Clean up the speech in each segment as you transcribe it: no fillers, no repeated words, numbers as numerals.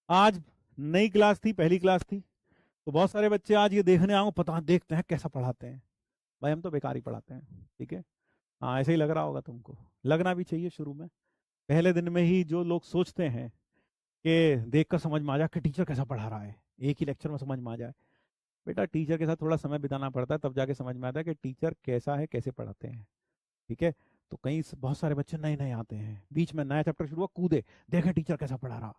आज नई क्लास थी, पहली क्लास थी, तो बहुत सारे बच्चे आज ये देखने आओ, पता देखते हैं कैसा पढ़ाते हैं। भाई हम तो बेकार ही पढ़ाते हैं, ठीक है। हाँ, ऐसे ही लग रहा होगा तुमको, लगना भी चाहिए। शुरू में पहले दिन में ही जो लोग सोचते हैं कि देखकर समझ में आ जाए कि टीचर कैसा पढ़ा रहा है, एक ही लेक्चर में समझ में आ जाए। बेटा टीचर के साथ थोड़ा समय बिताना पड़ता है, तब जाके समझ में आता है कि टीचर कैसा है, कैसे पढ़ाते हैं, ठीक है। तो बहुत सारे बच्चे नए नए आते हैं, बीच में नया चैप्टर शुरू हुआ, कूदे, देखें टीचर कैसा पढ़ा रहा।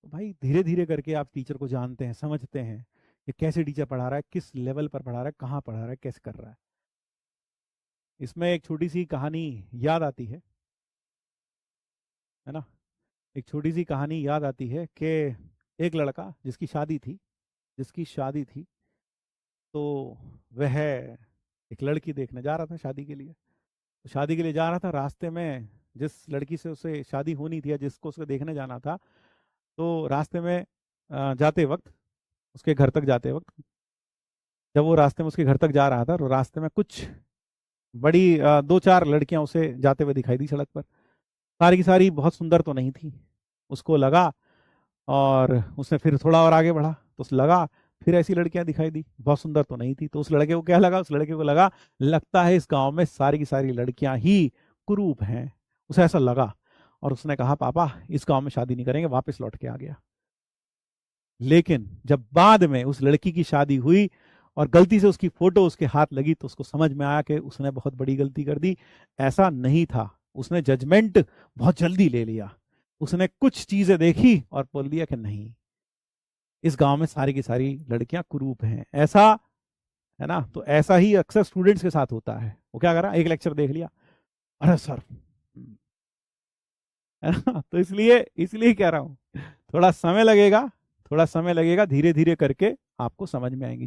तो भाई धीरे धीरे करके आप टीचर को जानते हैं, समझते हैं कि कैसे टीचर पढ़ा रहा है, किस लेवल पर पढ़ा रहा है, कहाँ पढ़ा रहा है, कैसे कर रहा है। इसमें एक छोटी सी कहानी याद आती है ना। एक छोटी सी कहानी याद आती है कि एक लड़का जिसकी शादी थी, तो वह एक लड़की देखने जा रहा था शादी के लिए। तो शादी के लिए जा रहा था, रास्ते में जिस लड़की से उसे शादी होनी थी या जिसको उसको देखने जाना था, तो रास्ते में जाते वक्त, उसके घर तक जाते वक्त, जब वो रास्ते में उसके घर तक जा रहा था, तो रास्ते में कुछ बड़ी दो चार लड़कियां उसे जाते हुए दिखाई दी सड़क पर। सारी की सारी बहुत सुंदर तो नहीं थी, उसको लगा। और उसने फिर थोड़ा और आगे बढ़ा तो उसे लगा, फिर ऐसी लड़कियां दिखाई दी, बहुत सुंदर तो नहीं थी। तो उस लड़के को क्या लगा, उस लड़के को लगा, लगता है इस गांव में सारी की सारी लड़कियां ही कुरूप हैं, उसे ऐसा लगा। और उसने कहा पापा इस गांव में शादी नहीं करेंगे, वापस लौट के आ गया। लेकिन जब बाद में उस लड़की की शादी हुई और गलती से उसकी फोटो उसके हाथ लगी, तो उसको समझ में आया कि उसने बहुत बड़ी गलती कर दी। ऐसा नहीं था, उसने जजमेंट बहुत जल्दी ले लिया। उसने कुछ चीजें देखी और बोल दिया कि नहीं, इस गांव में सारी की सारी लड़कियां कुरूप हैं, ऐसा है ना। तो ऐसा ही अक्सर स्टूडेंट्स के साथ होता है। वो क्या करा, एक लेक्चर देख लिया, अरे सर, है ना। तो इसलिए इसलिए कह रहा हूं, थोड़ा समय लगेगा, थोड़ा समय लगेगा, धीरे धीरे करके आपको समझ में आएंगी।